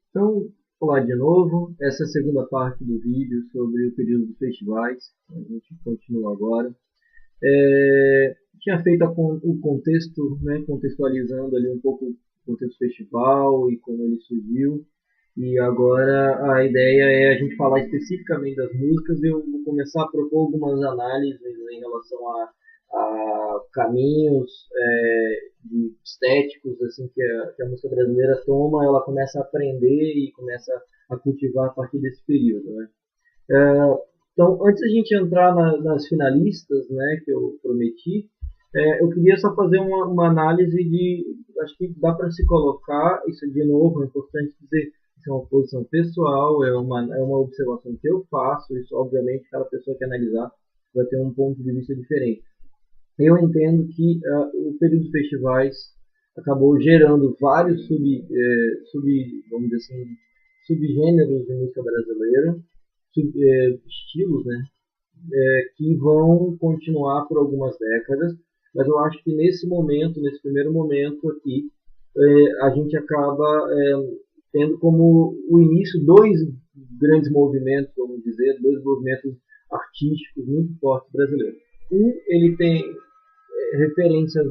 Então, olá de novo. Essa é a segunda parte do vídeo sobre o período dos festivais. A gente continua agora. Tinha feito o contexto, né, contextualizando ali um pouco o contexto do festival e como ele surgiu. E agora a ideia é a gente falar especificamente das músicas. Eu vou começar a propor algumas análises em relação a caminhos estéticos assim que a música brasileira toma. Ela começa a aprender e começa a cultivar a partir desse período, né? Então, antes da gente entrar nas finalistas, né, que eu prometi, eu queria só fazer uma análise de. Acho que dá para se colocar, isso de novo, é importante dizer, isso é uma posição pessoal, é uma observação que eu faço, isso obviamente cada pessoa que analisar vai ter um ponto de vista diferente. Eu entendo que o período de festivais acabou gerando vários vamos dizer assim, subgêneros de música brasileira, estilos, né, que vão continuar por algumas décadas, mas eu acho que nesse momento, nesse primeiro momento aqui, a gente acaba tendo como o início dois grandes movimentos, vamos dizer, dois movimentos artísticos muito fortes brasileiros. Ele tem referências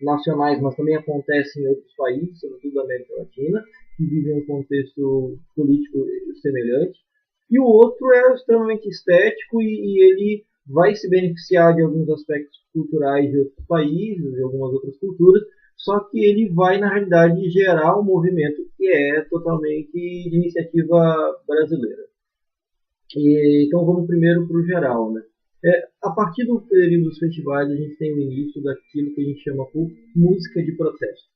nacionais, mas também acontecem em outros países, sobretudo da América Latina, que vivem um contexto político semelhante. E o outro é extremamente estético e ele vai se beneficiar de alguns aspectos culturais de outros países, de algumas outras culturas, só que ele vai, na realidade, gerar um movimento que é totalmente de iniciativa brasileira. Então vamos primeiro para o geral, né? A partir do período dos festivais, a gente tem o início daquilo que a gente chama por música de protesto.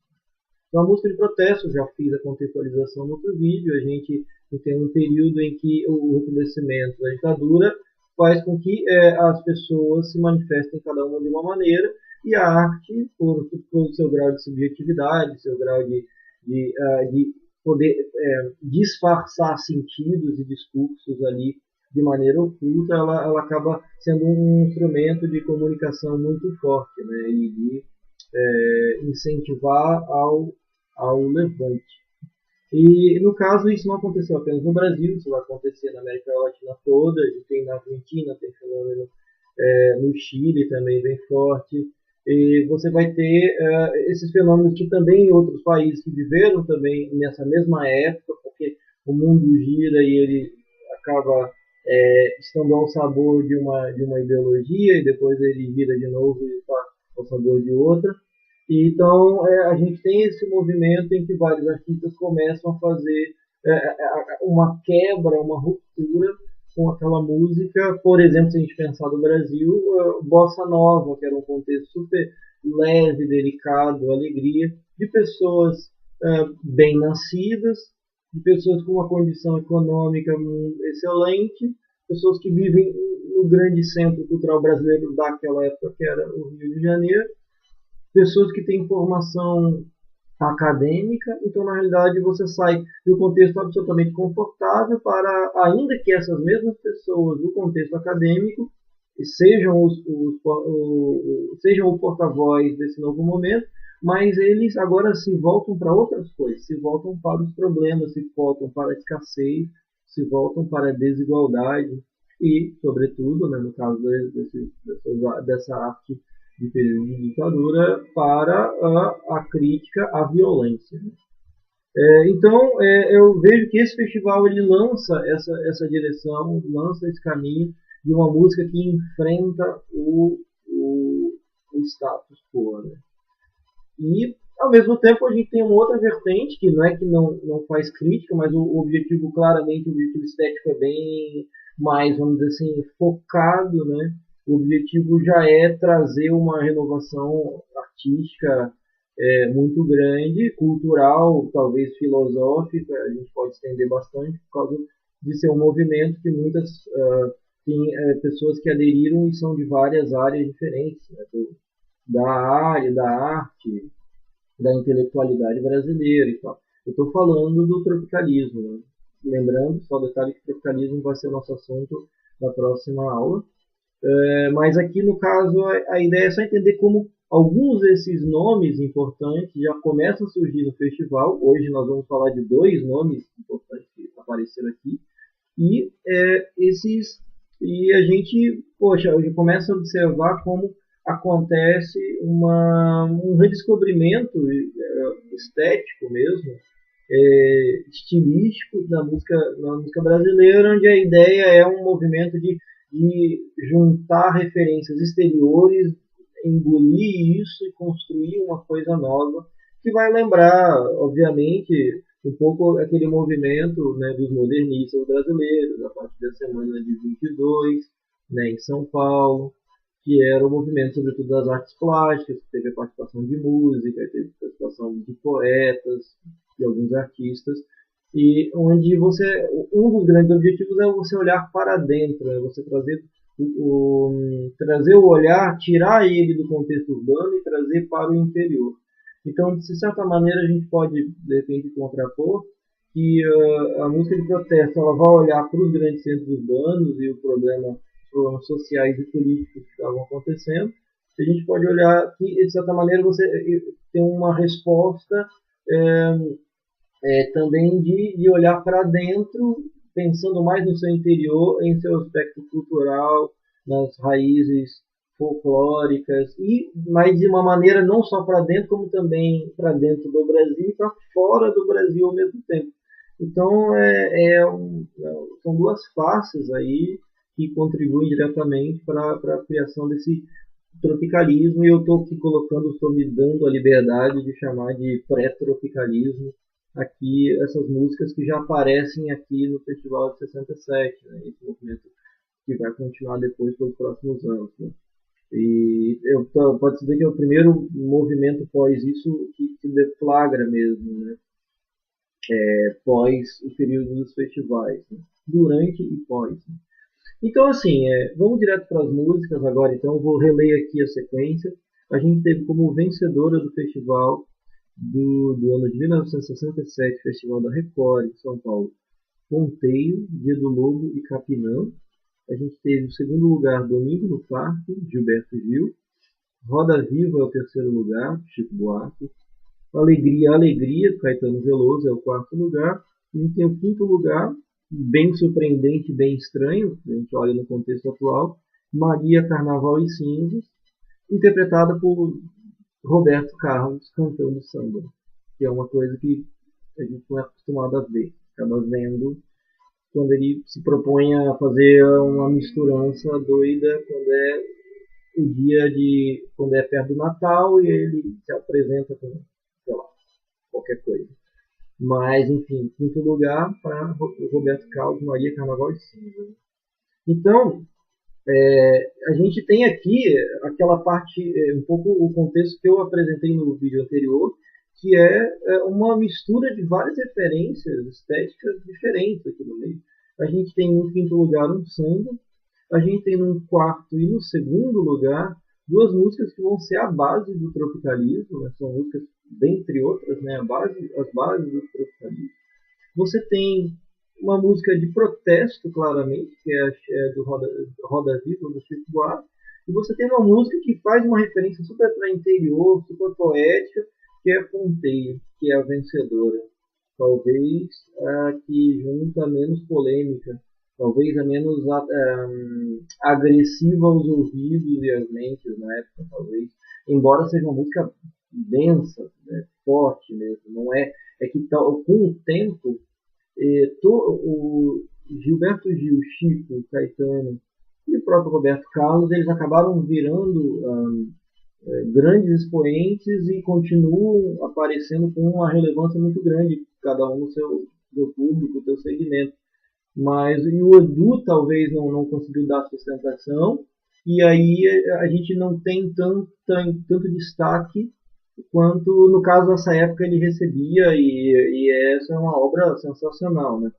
Então, a música de protesto, já fiz a contextualização no outro vídeo, a gente tem um período em que o recrudescimento da ditadura faz com que as pessoas se manifestem cada uma de uma maneira e a arte, por seu grau de subjetividade, seu grau de poder disfarçar sentidos e discursos ali de maneira oculta, ela acaba sendo um instrumento de comunicação muito forte, né, e de incentivar ao levante. E, no caso, isso não aconteceu apenas no Brasil, isso vai acontecer na América Latina toda, a gente tem na Argentina, tem fenômeno no Chile também bem forte, e você vai ter esses fenômenos que também em outros países que viveram também nessa mesma época, porque o mundo gira e ele acaba estando ao sabor de uma ideologia e depois ele gira de novo e está ao sabor de outra. Então, a gente tem esse movimento em que vários artistas começam a fazer uma quebra, uma ruptura com aquela música. Por exemplo, se a gente pensar no Brasil, Bossa Nova, que era um contexto super leve, delicado, alegria, de pessoas bem nascidas, de pessoas com uma condição econômica excelente, pessoas que vivem no grande centro cultural brasileiro daquela época, que era o Rio de Janeiro, pessoas que têm formação acadêmica, então na realidade você sai de um contexto absolutamente confortável para, ainda que essas mesmas pessoas do contexto acadêmico sejam o porta-voz desse novo momento, mas eles agora se voltam para outras coisas, se voltam para os problemas, se voltam para a escassez, se voltam para a desigualdade e, sobretudo, né, no caso dessa arte de período de ditadura, para a crítica à violência. Então, eu vejo que esse festival ele lança essa direção, lança esse caminho de uma música que enfrenta o status quo. Né? E, ao mesmo tempo, a gente tem uma outra vertente, que não é que não faz crítica, mas o objetivo, claramente, o objetivo estético é bem mais, vamos dizer assim, focado, né? O objetivo já é trazer uma renovação artística muito grande, cultural, talvez filosófica, a gente pode estender bastante, por causa de ser um movimento que muitas tem pessoas que aderiram e são de várias áreas diferentes, né? Da área, da arte, da intelectualidade brasileira e tal. Eu estou falando do tropicalismo. Né? Lembrando, só detalhe que o tropicalismo vai ser nosso assunto na próxima aula. Mas aqui, no caso, a ideia é só entender como alguns desses nomes importantes já começam a surgir no festival. Hoje nós vamos falar de 2 nomes importantes que apareceram aqui. E a gente, poxa, hoje começa a observar como acontece um redescobrimento estético mesmo, estilístico na música brasileira, onde a ideia é um movimento de juntar referências exteriores, engolir isso e construir uma coisa nova, que vai lembrar, obviamente, um pouco aquele movimento, né, dos modernistas brasileiros, a partir da semana de 22, né, em São Paulo, que era o movimento, sobretudo, das artes plásticas, que teve a participação de música, teve a participação de poetas, de alguns artistas, e onde um dos grandes objetivos é você olhar para dentro, é você trazer o olhar, tirar ele do contexto urbano e trazer para o interior. Então, de certa maneira, a gente pode, de repente, contrapor que a música de protesto ela vai olhar para os grandes centros urbanos e os problemas sociais e políticos que estavam acontecendo. A gente pode olhar que, de certa maneira, você tem uma resposta também de olhar para dentro, pensando mais no seu interior, em seu aspecto cultural, nas raízes folclóricas, mas de uma maneira não só para dentro, como também para dentro do Brasil e para fora do Brasil ao mesmo tempo. Então, são 2 faces aí que contribuem diretamente para a criação desse tropicalismo, e eu estou me dando a liberdade de chamar de pré-tropicalismo aqui essas músicas que já aparecem aqui no Festival de 67, né, esse movimento que vai continuar depois pelos próximos anos. Né. E pode-se dizer que é o primeiro movimento pós isso que se deflagra mesmo, né, pós o período dos festivais, né, durante e pós. Né. Então, assim, vamos direto para as músicas agora, então, vou reler aqui a sequência. A gente teve como vencedora do festival do ano de 1967, Festival da Record, em São Paulo, Ponteio, Dia do Lobo e Capinã. A gente teve o segundo lugar, Domingo no Parque, Gilberto Gil. Roda Viva é o terceiro lugar, Chico Buarque. Alegria, Alegria, do Caetano Veloso, é o quarto lugar. A gente tem o quinto lugar, bem surpreendente, bem estranho, a gente olha no contexto atual, Maria, Carnaval e Cinzas, interpretada por Roberto Carlos cantando samba, que é uma coisa que a gente não é acostumado a ver, acaba vendo quando ele se propõe a fazer uma misturança doida quando é perto do Natal e ele se apresenta com, sei lá, qualquer coisa. Mas, enfim, quinto lugar para Roberto Carlos, Maria, Carnaval e Cinza. Então, a gente tem aqui aquela parte, um pouco o contexto que eu apresentei no vídeo anterior, que é uma mistura de várias referências estéticas diferentes aqui no meio. A gente tem no quinto lugar um samba, a gente tem no quarto e no segundo lugar 2 músicas que vão ser a base do tropicalismo, né? São músicas, dentre outras, né? As bases do tropicalismo. Você tem uma música de protesto, claramente, que é do Roda Viva, do Chico Buarque, e você tem uma música que faz uma referência super para interior, super poética, que é Ponteio, que é a vencedora. Talvez a que junta menos polêmica, talvez a menos agressiva aos ouvidos e às mentes na época, talvez. Embora seja uma música densa, né, forte mesmo. Não é que com o tempo, o Gilberto Gil, Chico, Caetano e o próprio Roberto Carlos, eles acabaram virando grandes expoentes e continuam aparecendo com uma relevância muito grande, cada um no seu público, no seu segmento. Mas e o Edu talvez não conseguiu dar sustentação, e aí a gente não tem tanto destaque quanto no caso dessa época ele recebia, e essa é uma obra sensacional, né?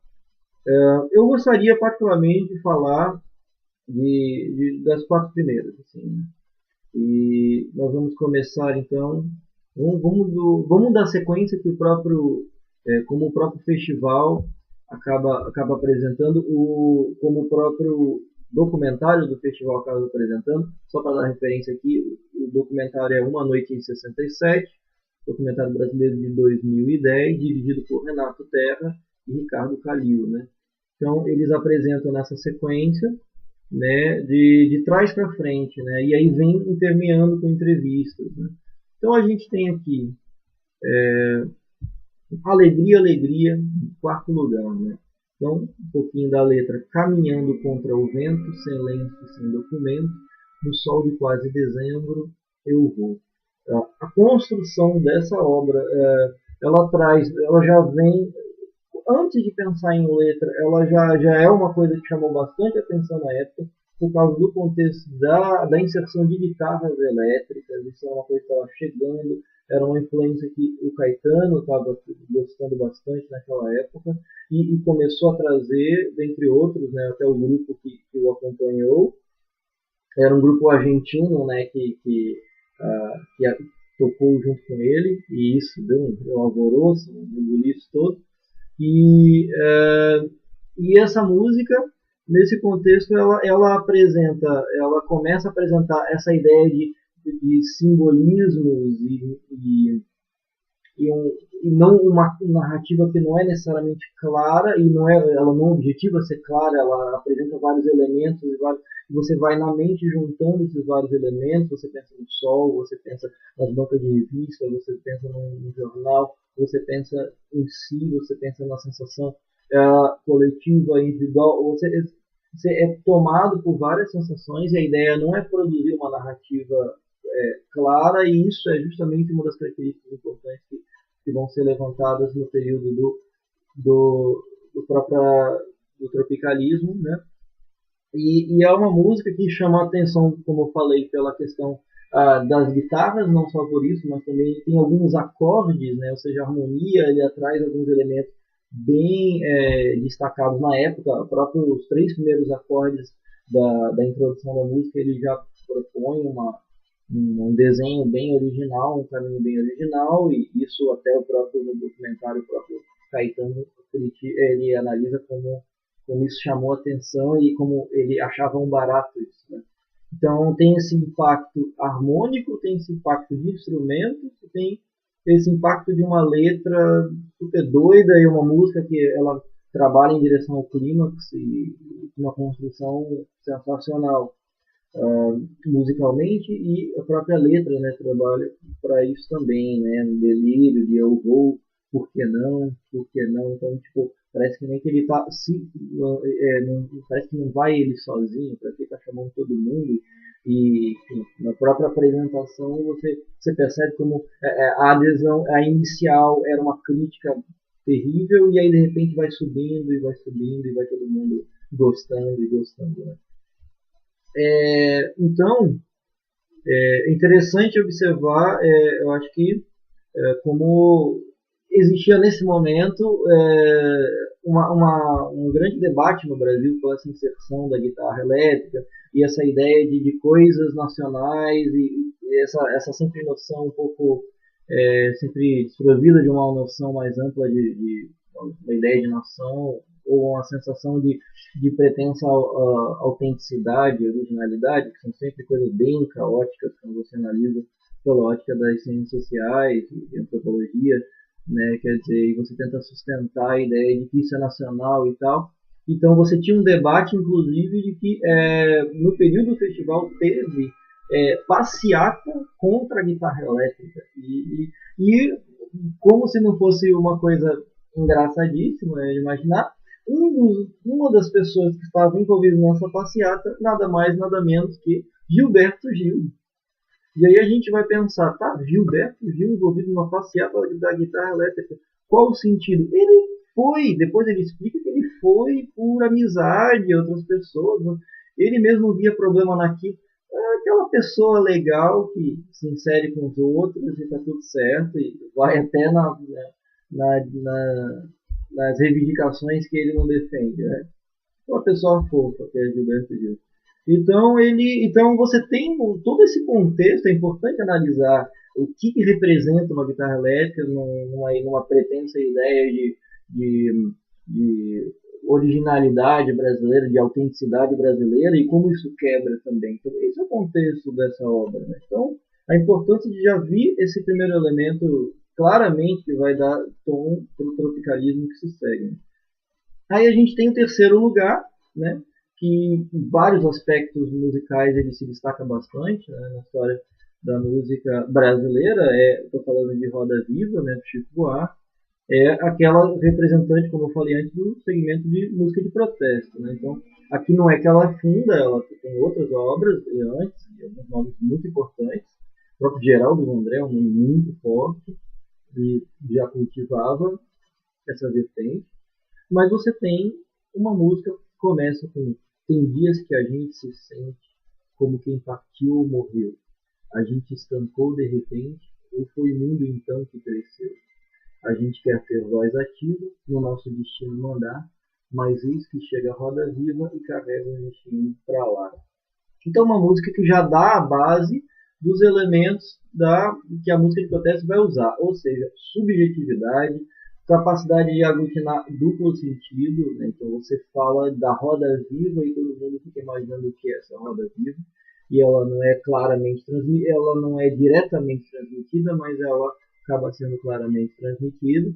Eu gostaria particularmente de falar das 4 primeiras, assim, né? E nós vamos começar então, vamos dar sequência que como o próprio festival acaba apresentando, como o próprio documentário do Festival Casa Apresentando. Só para dar referência aqui, o documentário é Uma Noite em 67, documentário brasileiro de 2010, dirigido por Renato Terra e Ricardo Calil, né? Então, eles apresentam nessa sequência, né, de trás para frente, né, e aí vem intermeando com entrevistas. Né? Então, a gente tem aqui Alegria, Alegria, em quarto lugar. Né? Então, um pouquinho da letra. Caminhando contra o vento, sem lenço, sem documento, no sol de quase dezembro, eu vou. A construção dessa obra, ela já vem, antes de pensar em letra, ela já é uma coisa que chamou bastante atenção na época, por causa do contexto da inserção de guitarras elétricas. Isso é uma coisa que estava chegando, era uma influência que o Caetano estava gostando bastante naquela época, e começou a trazer, dentre outros, né, até o grupo que o acompanhou, era um grupo argentino, né, que tocou junto com ele, e isso deu um alvoroço, um burbuliço todo. E essa música, nesse contexto, ela começa a apresentar essa ideia de simbolismos e não uma narrativa que não é necessariamente clara, e ela não objetiva ser clara, ela apresenta vários elementos, e você vai na mente juntando esses vários elementos. Você pensa no sol, você pensa nas bancas de revista, você pensa no jornal, você pensa em si, você pensa na sensação coletiva, individual. Você é tomado por várias sensações, e a ideia não é produzir uma narrativa clara, e isso é justamente uma das características importantes que vão ser levantadas no período do tropicalismo, né? E é uma música que chama a atenção, como eu falei, pela questão das guitarras, não só por isso, mas também tem alguns acordes, né? Ou seja, a harmonia, ele traz alguns elementos bem destacados na época. Os 3 primeiros acordes da introdução da música, ele já propõe um desenho bem original, um caminho bem original, e isso até o próprio no documentário, o próprio Caetano, ele analisa como isso chamou atenção e como ele achava um barato isso. Né? Então tem esse impacto harmônico, tem esse impacto de instrumentos, tem esse impacto de uma letra super doida, e uma música que ela trabalha em direção ao clímax, e uma construção sensacional. Musicalmente, e a própria letra, né, trabalha para isso também, né, no delírio de eu vou, por que não, então, tipo, parece que nem que ele tá, parece que não vai ele sozinho, parece que ele tá chamando todo mundo, e enfim, na própria apresentação você percebe como a adesão, a inicial era uma crítica terrível, e aí de repente vai subindo, e vai subindo, e vai todo mundo gostando e gostando, né? Então, é interessante observar, eu acho que como existia nesse momento um grande debate no Brasil pela essa inserção da guitarra elétrica e essa ideia de coisas nacionais, e essa sempre noção um pouco sempre desprovida de uma noção mais ampla de uma ideia de nação, ou uma sensação de pretensa autenticidade, originalidade, que são sempre coisas bem caóticas quando você analisa pela ótica das ciências sociais e antropologia, né? Quer dizer, e você tenta sustentar a ideia de que isso é nacional e tal. Então você tinha um debate, inclusive, de que no período do festival teve passeata contra a guitarra elétrica, e como se não fosse uma coisa engraçadíssima, imaginar, uma das pessoas que estavam envolvidas nessa passeata, nada mais, nada menos que Gilberto Gil. E aí a gente vai pensar, tá, Gilberto Gil envolvido numa passeata da guitarra elétrica, qual o sentido? Ele foi, depois ele explica que ele foi por amizade a outras pessoas, né? Ele mesmo via problema naquilo. Aquela pessoa legal que se insere com os outros e tá tudo certo, e vai até nas reivindicações que ele não defende, né? Uma pessoa fofa, que é Gilberto Gil. Então você tem todo esse contexto. É importante analisar o que representa uma guitarra elétrica numa pretensa ideia de originalidade brasileira, de autenticidade brasileira e como isso quebra também. Então, esse é o contexto dessa obra. Né? Então, a importância de já vir esse primeiro elemento claramente que vai dar tom para o tropicalismo que se segue. Né? Aí a gente tem o terceiro lugar, né? Que em vários aspectos musicais ele se destaca bastante, né? Na história da música brasileira. Estou falando de Roda Viva, né? Do Chico Buarque. É aquela representante, como eu falei antes, do segmento de música de protesto. Né? Então, aqui não é que ela funda, ela tem outras obras antes, e alguns nomes muito importantes. O próprio Geraldo Vandré é um nome muito forte, e já cultivava essa vertente. Mas você tem uma música que começa com: tem dias que a gente se sente como quem partiu ou morreu. A gente estancou de repente, ou foi o mundo então que cresceu. A gente quer ter voz ativa, no nosso destino mandar, mas eis que chega a roda viva e carrega o destino para lá. Então, uma música que já dá a base dos elementos que a música de protesto vai usar, ou seja, subjetividade, capacidade de aglutinar duplo sentido. Né? Então, você fala da roda viva e todo mundo fica imaginando o que é essa roda viva, e ela não é claramente transmitida, ela não é diretamente transmitida, mas ela acaba sendo claramente transmitido,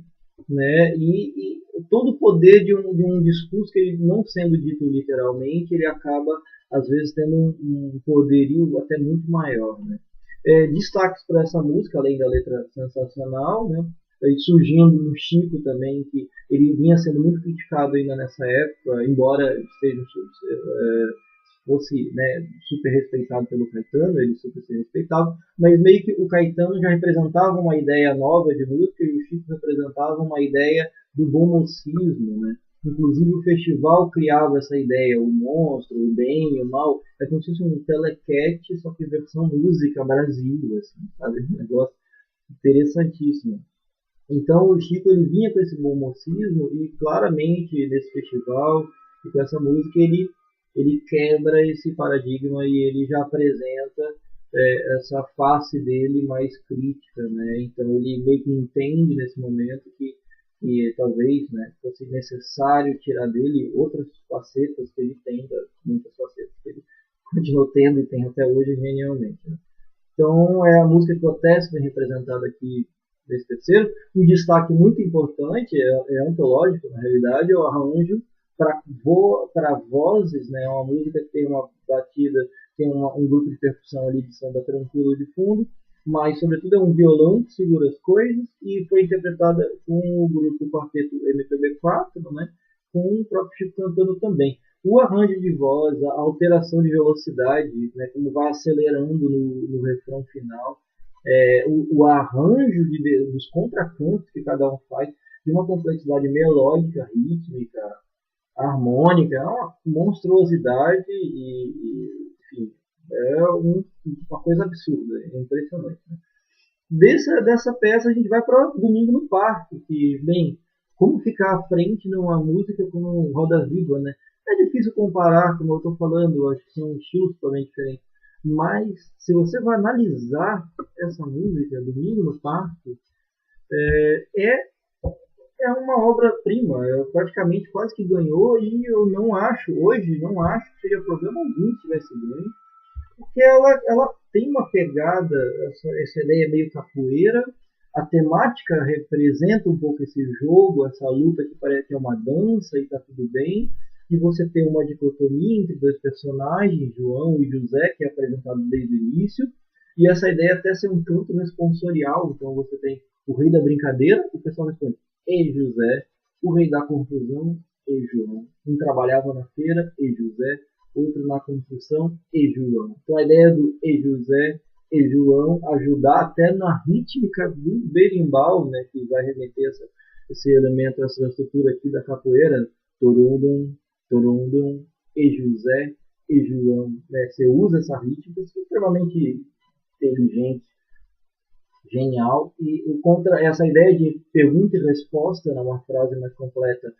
né? E todo o poder de um discurso que ele, não sendo dito literalmente, ele acaba às vezes tendo um poderio até muito maior, né? Destaques para essa música, além da letra sensacional, né? Surgindo um Chico também, que ele vinha sendo muito criticado ainda nessa época, embora esteja fosse, né, super respeitado pelo Caetano, ele super se respeitava, mas meio que o Caetano já representava uma ideia nova de música e o Chico representava uma ideia do bom mocismo, né? Inclusive o festival criava essa ideia, o monstro, o bem, o mal, é como se fosse um telequete, só que versão música Brasil, assim, sabe? Um negócio interessantíssimo. Então o Chico ele vinha com esse bom mocismo e claramente nesse festival e com essa música ele quebra esse paradigma e ele já apresenta essa face dele mais crítica, né? Então ele meio que entende nesse momento que talvez, né, fosse necessário tirar dele outras facetas que ele tem, muitas facetas que ele continuou tendo e tem até hoje genialmente. Né? Então é a música de protesto bem representada aqui nesse terceiro. Um destaque muito importante, é antológico na realidade, é o arranjo para vozes, né? É uma música que tem uma batida, tem um grupo de percussão ali de samba tranquilo de fundo, mas sobretudo é um violão que segura as coisas e foi interpretada com o grupo Quarteto MPB4, né? Com o próprio Chico cantando também. O arranjo de voz, a alteração de velocidade, né? Como vai acelerando no refrão final, o arranjo dos contracantos que cada um faz, de uma complexidade melódica, rítmica, harmônica, é uma monstruosidade enfim, uma coisa absurda, é impressionante. Né? Dessa peça a gente vai para Domingo no Parque, que, bem, como ficar à frente numa música como Roda Viva, né? É difícil comparar, como eu estou falando, acho que são estilos totalmente diferentes. Mas, se você vai analisar essa música, Domingo no Parque, é é uma obra-prima, praticamente quase que ganhou e eu não acho, hoje, não acho que seria problema algum se tivesse ganho, porque ela tem uma pegada, essa ideia meio capoeira, a temática representa um pouco esse jogo, essa luta que parece que é uma dança e está tudo bem, e você tem uma dicotomia entre dois personagens, João e José, que é apresentado desde o início, e essa ideia até ser um canto responsorial, então você tem o rei da brincadeira, o pessoal responde e José, o rei da confusão, e João. Um trabalhava na feira, e José, outro na construção, e João. Então a ideia do e José, e João ajudar até na rítmica do berimbau, né, que vai remeter esse elemento, essa estrutura aqui da capoeira, torundum, torundum, e José, e João. Né? Você usa essa rítmica, isso é extremamente inteligente, genial, e contra essa ideia de pergunta e resposta numa frase mais completa,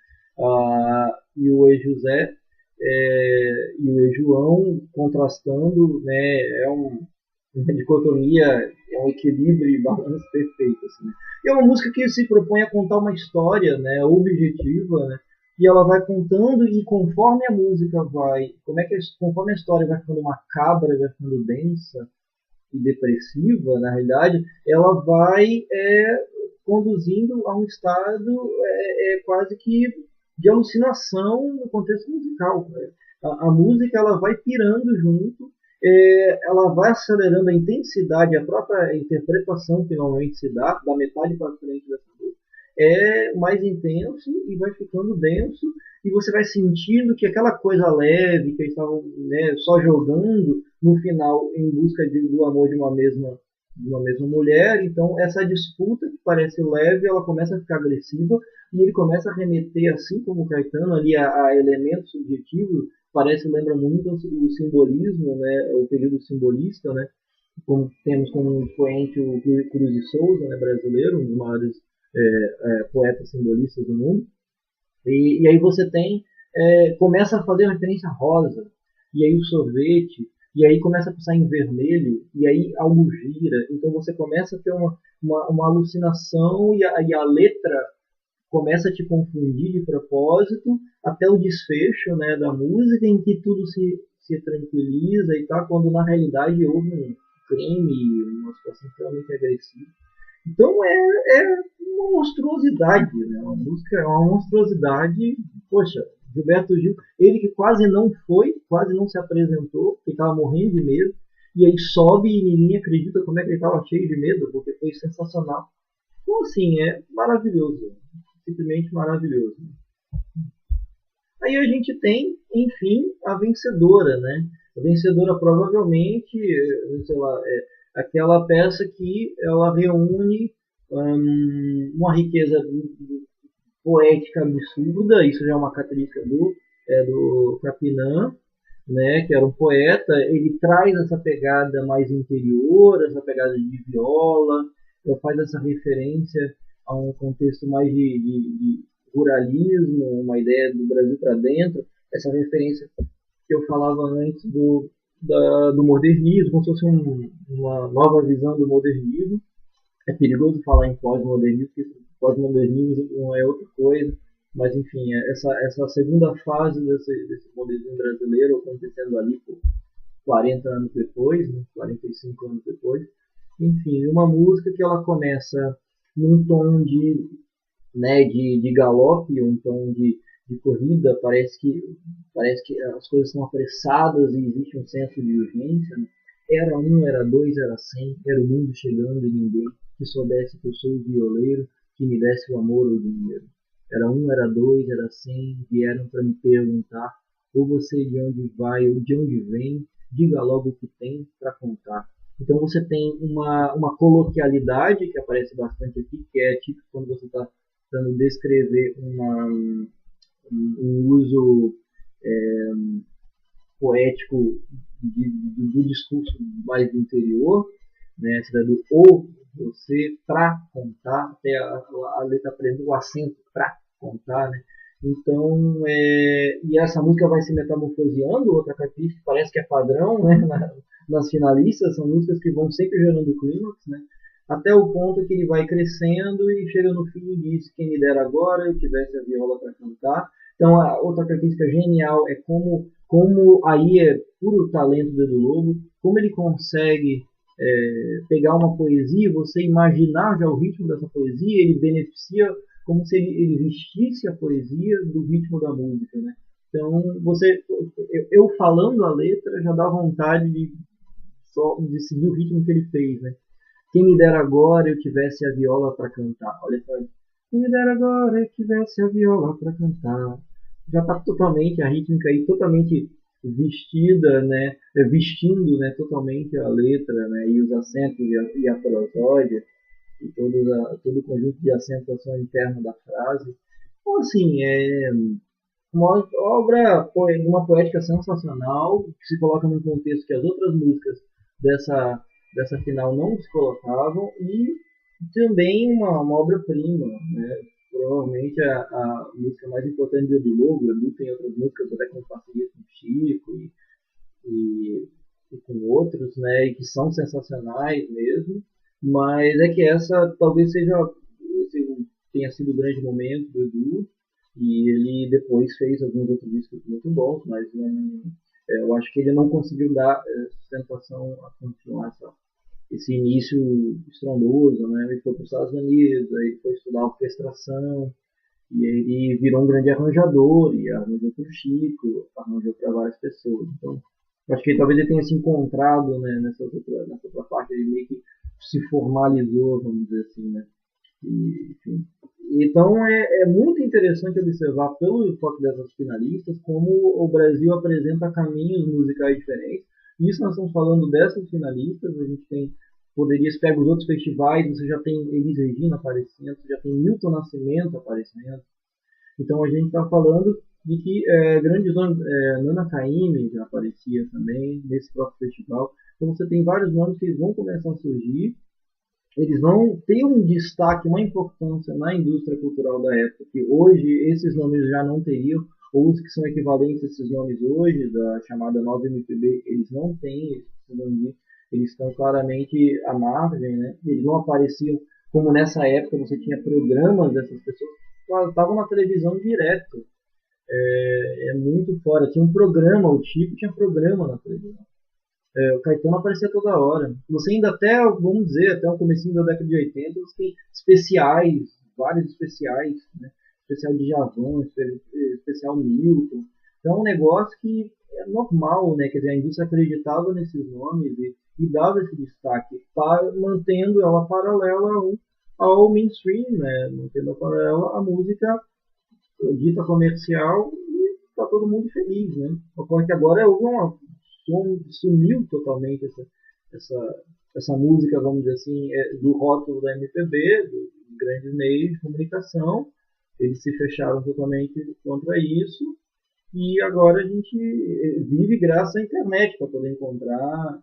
e o E José e o E João contrastando, né, uma dicotomia, é um equilíbrio e balanço perfeito. Assim, né? E é uma música que se propõe a contar uma história, né, objetiva, né, e ela vai contando, e conforme a música vai, conforme a história vai ficando macabra, vai ficando densa e depressiva, na realidade, ela vai conduzindo a um estado quase que de alucinação no contexto musical. A música ela vai pirando junto, ela vai acelerando a intensidade, a própria interpretação que normalmente se dá, da metade para frente dessa música, é mais intenso e vai ficando denso, e você vai sentindo que aquela coisa leve que eles estavam, né, só jogando no final em busca do amor de uma mesma mulher. Então essa disputa que parece leve, ela começa a ficar agressiva, e ele começa a remeter, assim como o Caetano, ali a elementos subjetivos. Lembra muito o simbolismo, né, o período simbolista, né, como temos como expoente o Cruz de Souza, né, brasileiro, um dos maiores poetas simbolistas do mundo. E aí você tem, começa a fazer referência a rosa, e aí o sorvete, e aí começa a passar em vermelho, e aí algo gira. Então você começa a ter uma alucinação, e a letra começa a te confundir de propósito, até o desfecho, né, da música, em que tudo se tranquiliza e tal, quando na realidade houve um crime, uma situação realmente agressiva. Então é uma monstruosidade, né? Uma música é uma monstruosidade. Poxa, Gilberto Gil, ele que quase não se apresentou, porque estava morrendo de medo, e aí sobe e ninguém acredita como é que ele estava cheio de medo, porque foi sensacional. Então, assim, é maravilhoso, simplesmente maravilhoso. Aí a gente tem, enfim, a vencedora, né? A vencedora provavelmente, sei lá, aquela peça que ela reúne uma riqueza poética absurda. Isso já é uma característica do Capinã, né, que era um poeta. Ele traz essa pegada mais interior, essa pegada de viola, faz essa referência a um contexto mais de ruralismo, uma ideia do Brasil para dentro, essa referência que eu falava antes do modernismo, como se fosse uma nova visão do modernismo. É perigoso falar em pós-modernismo, porque pós-modernismo não é outra coisa, mas enfim, essa segunda fase desse modernismo brasileiro acontecendo ali por 40 anos depois, né, 45 anos depois. Enfim, uma música que ela começa num tom de galope, um tom de corrida. Parece que as coisas são apressadas e existe um senso de urgência, né? Era um, era dois, era 100, era o mundo chegando e ninguém que soubesse que eu sou o violeiro, que me desse o amor ou o dinheiro. Era um, era dois, era 100, vieram para me perguntar, ou você de onde vai ou de onde vem, diga logo o que tem para contar. Então você tem uma coloquialidade que aparece bastante aqui, que é tipo quando você está tentando descrever um uso é, poético do discurso mais do interior, né? Do ou você para contar, até a letra aprende o acento para contar, né? Então, e essa música vai se metamorfoseando. Outra característica que parece que é padrão, né, nas finalistas, são músicas que vão sempre gerando clímax, né, até o ponto que ele vai crescendo e chega no fim e diz: quem me dera agora eu tivesse a viola para cantar. Então, a outra característica genial é como aí é puro talento do Edu Lobo, como ele consegue pegar uma poesia, você imaginar já o ritmo dessa poesia, ele beneficia como se ele vestisse a poesia do ritmo da música, né? Então, eu falando a letra já dá vontade de seguir o ritmo que ele fez, né? Quem me dera agora eu tivesse a viola para cantar. Olha só. Quem me dera agora eu tivesse a viola para cantar. Já está totalmente a rítmica aí totalmente vestida, né? Vestindo, né, totalmente a letra, né, e os acentos e a prosódia e todo o conjunto de acentuação interna da frase. Então, assim, é uma obra de uma poética sensacional, que se coloca num contexto que as outras músicas dessa final não se colocavam, e também uma obra-prima, né? Provavelmente a música mais importante do Edu Lobo. O Edu tem outras músicas até com parceria com o Chico e, e com outros, né, e que são sensacionais mesmo, mas é que essa talvez tenha sido o grande momento do Edu, E ele depois fez alguns outros discos muito bons, mas não, eu acho que ele não conseguiu dar sustentação a continuar esse início estrondoso, né? Ele foi para os Estados Unidos, aí ele foi estudar orquestração, e ele virou um grande arranjador, e arranjou para o Chico, arranjou para várias pessoas. Então, eu acho que talvez ele tenha se encontrado, né, nessa outra parte, ele meio que se formalizou, vamos dizer assim, né? E, enfim. Então é muito interessante observar pelo enfoque dessas finalistas como o Brasil apresenta caminhos musicais diferentes. Isso nós estamos falando dessas finalistas, a gente tem poderia pegar os outros festivais, você já tem Elis Regina aparecendo, você já tem Milton Nascimento aparecendo. Então a gente está falando de que grandes nomes, Nana Caymmi já aparecia também nesse próprio festival. Então você tem vários nomes que eles vão começar a surgir, eles vão ter um destaque, uma importância na indústria cultural da época, que hoje esses nomes já não teriam, ou os que são equivalentes a esses nomes hoje, da chamada nova MPB, eles não têm esses nomes, eles estão claramente à margem, né? Eles não apareciam como nessa época você tinha programas dessas pessoas, elas estavam na televisão direto, é muito fora, tinha um programa, o Chico tinha programa na televisão. O Caetano aparecia toda hora. Você ainda até, vamos dizer, até o comecinho da década de 80, você tem especiais, vários especiais, né? Especial de Djavan, especial Milton. Então é um negócio que é normal, né? Quer dizer, a indústria acreditava nesses nomes e dava esse destaque, mantendo ela paralela ao mainstream, né? Mantendo paralela à música dita comercial e está todo mundo feliz, né? Ocorre que agora houve sumiu totalmente essa, essa música, vamos dizer assim, do rótulo da MPB, dos grandes meios de comunicação. Eles se fecharam totalmente contra isso e agora a gente vive graças à internet para poder encontrar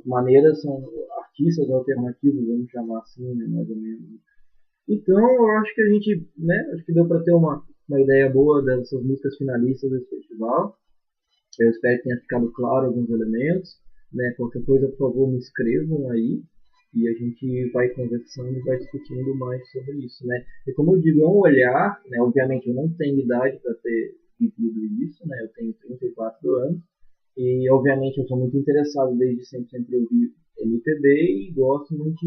maneiras, são artistas alternativos, vamos chamar assim, né, mais ou menos. Então, eu acho que a gente, né, acho que deu para ter uma ideia boa dessas músicas finalistas desse festival. Eu espero que tenha ficado claro alguns elementos. Né? Qualquer coisa, por favor, me escrevam aí e a gente vai conversando e vai discutindo mais sobre isso. Né? E como eu digo, é um olhar, né? Obviamente eu não tenho idade para ter vivido isso, né? Eu tenho 34 anos e obviamente eu sou muito interessado desde sempre ouvir MPB e gosto muito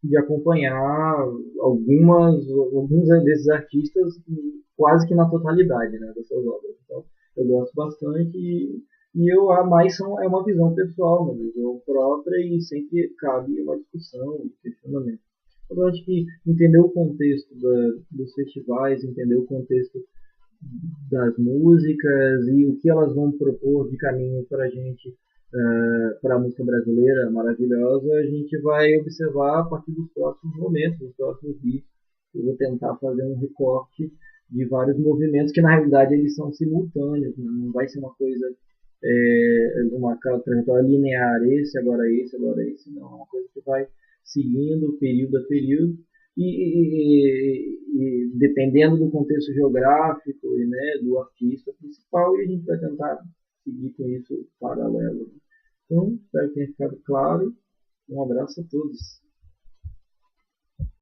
de acompanhar alguns desses artistas quase que na totalidade, né, das suas obras. Então, eu gosto bastante e eu a mais é uma visão pessoal, uma visão própria e sempre cabe uma discussão, um questionamento. Eu acho que entender o contexto dos festivais, entender o contexto das músicas e o que elas vão propor de caminho para a gente, para a música brasileira maravilhosa, a gente vai observar a partir dos próximos momentos, dos próximos vídeos. Eu vou tentar fazer um recorte de vários movimentos que na realidade eles são simultâneos, né? Não vai ser uma coisa, uma trajetória linear, agora esse, não, é uma coisa que vai seguindo período a período e dependendo do contexto geográfico e, né, do artista principal, e a gente vai tentar seguir com isso paralelo. Então, espero que tenha ficado claro. Um abraço a todos.